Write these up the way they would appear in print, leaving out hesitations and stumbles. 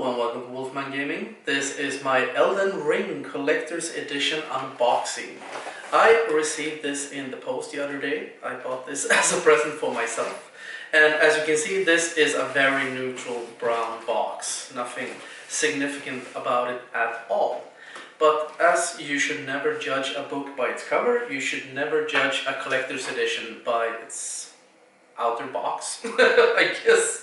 Hello and welcome to Wolfman Gaming. This is my Elden Ring Collector's Edition unboxing. I received this in the post the other day. I bought this as a present for myself. And as you can see, this is a very neutral brown box. Nothing significant about it at all. But as you should never judge a book by its cover, you should never judge a collector's edition by its outer box, I guess.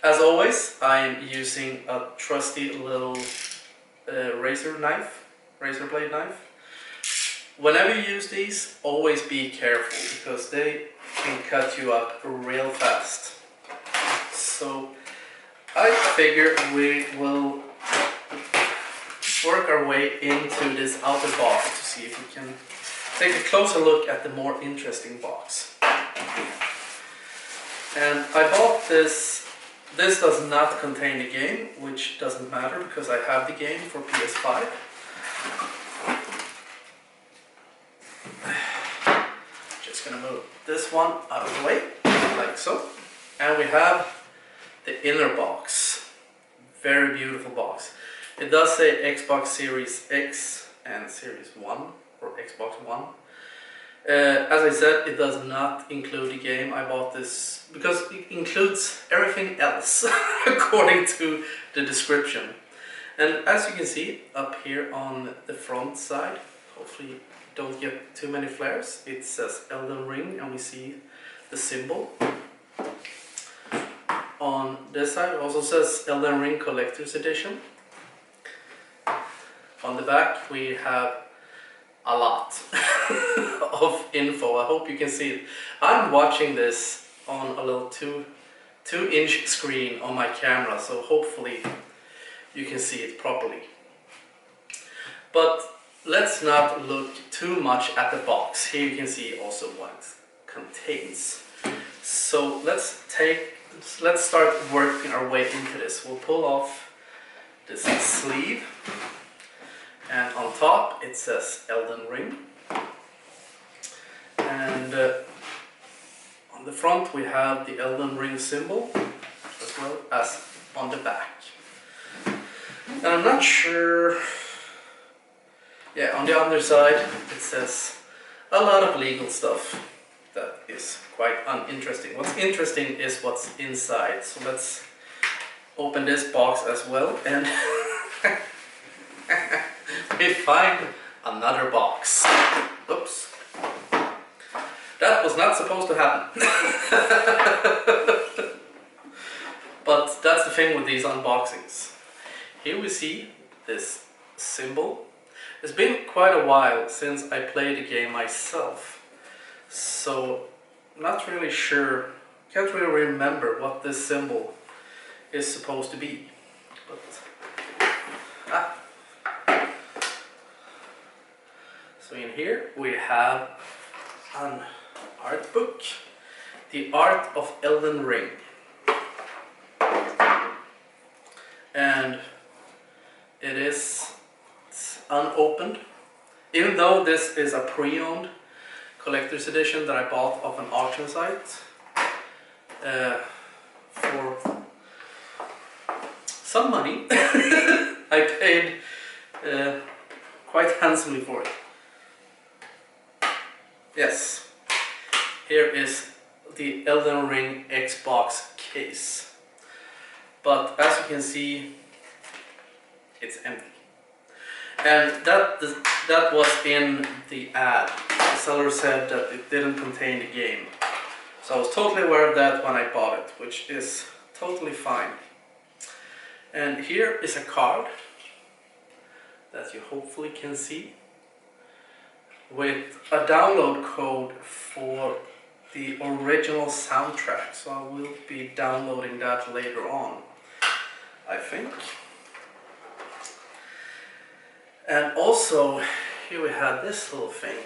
As always, I'm using a trusty little razor blade knife. Whenever you use these, always be careful because they can cut you up real fast. So I figure we will work our way into this outer box to see if we can take a closer look at the more interesting box. And I bought this. This does not contain the game, which doesn't matter because I have the game for PS5. Just gonna move this one out of the way, like so. And we have the inner box. Very beautiful box. It does say Xbox Series X and Series 1, or Xbox One. As I said, it does not include the game. I bought this because it includes everything else according to the description. And as you can see up here on the front side, hopefully you don't get too many flares, it says Elden Ring and we see the symbol. On this side it also says Elden Ring Collector's Edition. On the back we have a lot of info. I hope you can see it. I'm watching this on a little 2-inch screen on my camera, so hopefully you can see it properly. But let's not look too much at the box. Here you can see also what it contains. So let's start working our way into this. We'll pull off this sleeve. And on top it says Elden Ring. And on the front we have the Elden Ring symbol as well as on the back. And I'm not sure... Yeah, on the other side it says a lot of legal stuff that is quite uninteresting. What's interesting is what's inside. So let's open this box as well and we find another box. Oops. That was not supposed to happen. But that's the thing with these unboxings. Here we see this symbol. It's been quite a while since I played the game myself. So not really sure, can't really remember what this symbol is supposed to be. But so in here we have an art book, The Art of Elden Ring. And it's unopened, even though this is a pre-owned collector's edition that I bought off an auction site for some money. I paid quite handsomely for it. Yes, here is the Elden Ring Xbox case. But as you can see, it's empty. And that was in the ad. The seller said that it didn't contain the game. So I was totally aware of that when I bought it, which is totally fine. And here is a card that you hopefully can see with a download code for the original soundtrack. So I will be downloading that later on, I think. And also here we have this little thing.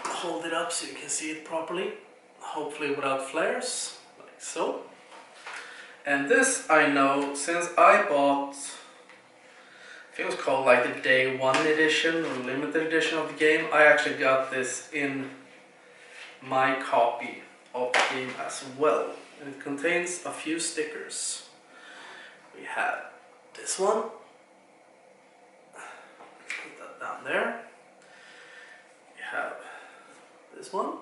Hold it up so you can see it properly, hopefully without flares, like so. And this I know since I bought, I think it was called like the Day 1 edition or limited edition of the game. I actually got this in my copy of the game as well. And it contains a few stickers. We have this one. Put that down there. We have this one.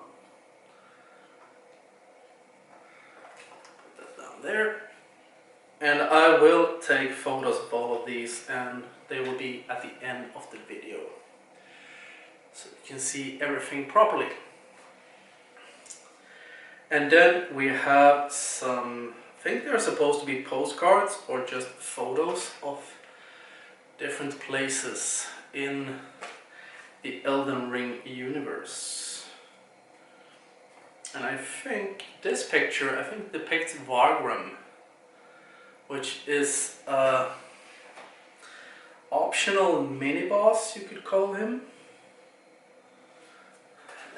Put that down there. And I will take photos of all of these, and they will be at the end of the video, so you can see everything properly. And then we have some, I think they're supposed to be postcards or just photos of different places in the Elden Ring universe. And I think this picture, depicts Vargrim, which is a optional mini-boss, you could call him.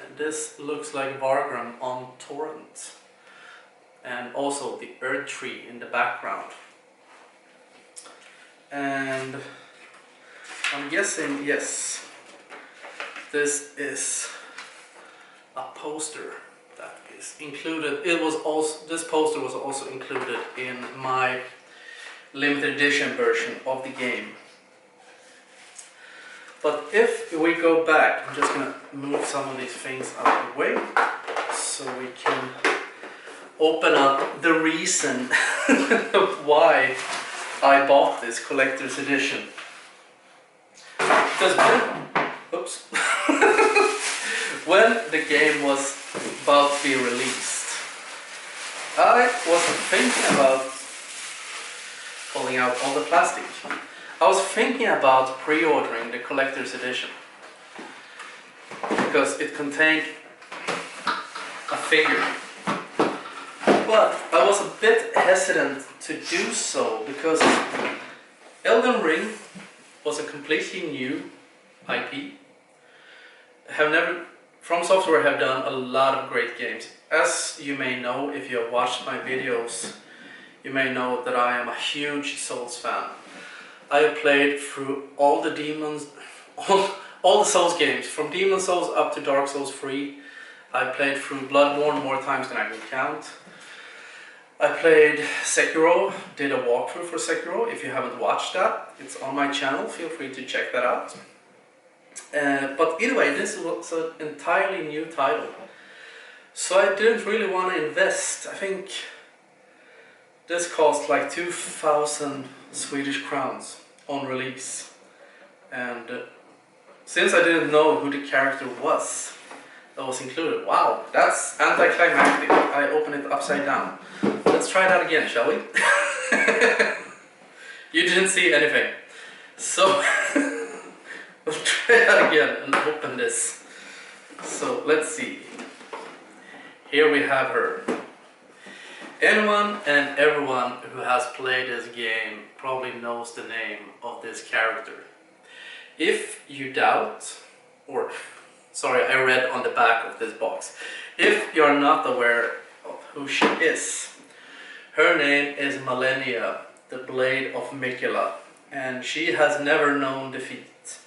And this looks like Vargrim on Torrent. And also the Earth Tree in the background. And I'm guessing, yes, this is a poster that is included. This poster was also included in my limited edition version of the game. But if we go back, I'm just gonna move some of these things out of the way so we can open up the reason why I bought this collector's edition. Because when the game was about to be released, I wasn't thinking about pulling out all the plastic. I was thinking about pre-ordering the collector's edition because it contained a figure. But I was a bit hesitant to do so because Elden Ring was a completely new IP. From Software have done a lot of great games. As you may know, if you have watched my videos, you may know that I am a huge Souls fan. I have played through all the all the Souls games, from Demon Souls up to Dark Souls 3. I played through Bloodborne more times than I can count. I played Sekiro, did a walkthrough for Sekiro. If you haven't watched that, it's on my channel, feel free to check that out. But either way, this was an entirely new title. So I didn't really want to invest. I think this cost like 2,000 Swedish crowns on release. And since I didn't know who the character was that was included, wow, that's anticlimactic. I open it upside down. Let's try that again, shall we? You didn't see anything. So we'll try that again and open this. So let's see. Here we have her. Anyone and everyone who has played this game probably knows the name of this character. If you doubt, or sorry, I read on the back of this box. If you're not aware of who she is, her name is Malenia, the Blade of Mikela, and she has never known defeat,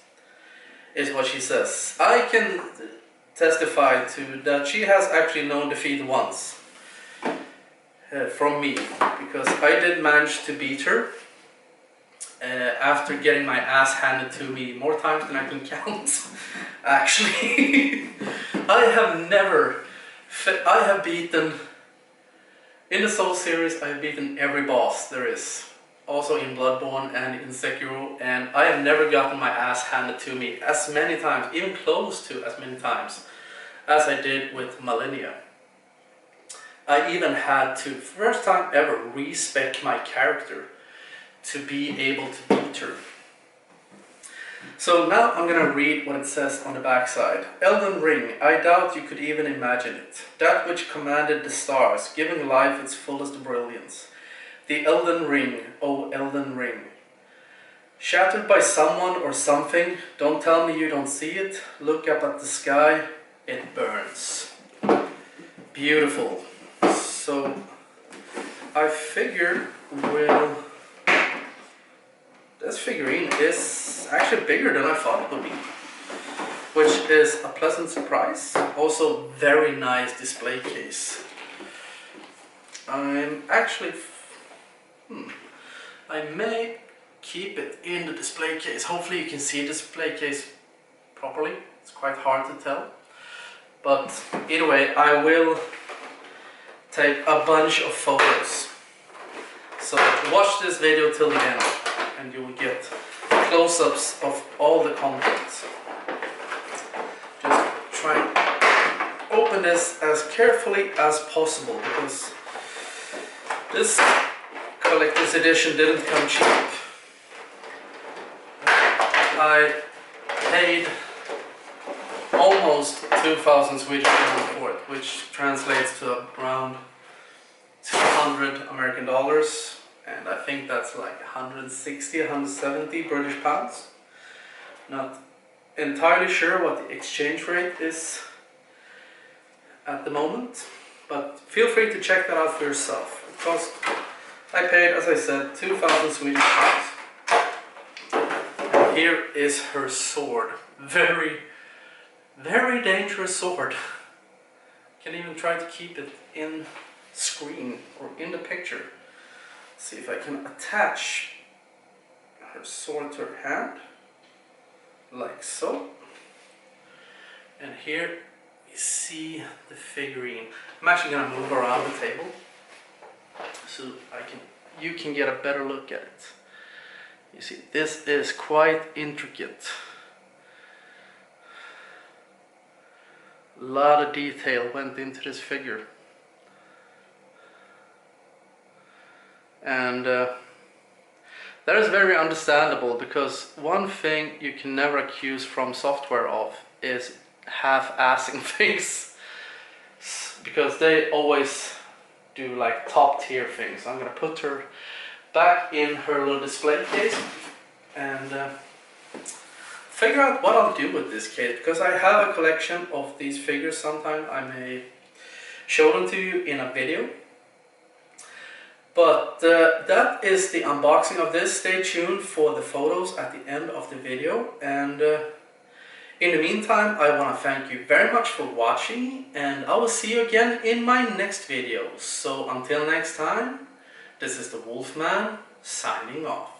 is what she says. I can testify to that she has actually known defeat once. From me, because I did manage to beat her after getting my ass handed to me more times than I can count. Actually, I have beaten, in the Soul series, I have beaten every boss there is, also in Bloodborne and in Sekiro, and I have never gotten my ass handed to me as many times, even close to as many times, as I did with Malenia. I even had to, first time ever, respec my character to be able to beat her. So now I'm gonna read what it says on the backside. Elden Ring, I doubt you could even imagine it. That which commanded the stars, giving life its fullest brilliance. The Elden Ring, oh Elden Ring. Shattered by someone or something, don't tell me you don't see it. Look up at the sky, it burns. Beautiful. So I figure this figurine is actually bigger than I thought it would be, which is a pleasant surprise. Also very nice display case. I'm actually, I may keep it in the display case. Hopefully you can see the display case properly. It's quite hard to tell. But either way, I will take a bunch of photos. So watch this video till the end and you will get close-ups of all the contents. Just try and open this as carefully as possible because this collector's edition didn't come cheap. I paid almost 2,000 Swedish krona for it, which translates to around 200 American dollars, and I think that's like 160, 170 British pounds. Not entirely sure what the exchange rate is at the moment, but feel free to check that out for yourself. It cost, I paid, as I said, 2,000 Swedish pounds. And here is her sword. Very, very dangerous sword. Can even try to keep it in screen or in the picture. See if I can attach her sword to her hand, like so. And here you see the figurine. I'm actually going to move around the table so you can get a better look at it. You see, this is quite intricate. A lot of detail went into this figure. And that is very understandable, because one thing you can never accuse From Software of is half-assing things, because they always do like top tier things. I'm gonna put her back in her little display case and figure out what I'll do with this case, because I have a collection of these figures. Sometime I may show them to you in a video. But that is the unboxing of this. Stay tuned for the photos at the end of the video. And in the meantime, I want to thank you very much for watching. And I will see you again in my next video. So until next time, this is the Wolfman signing off.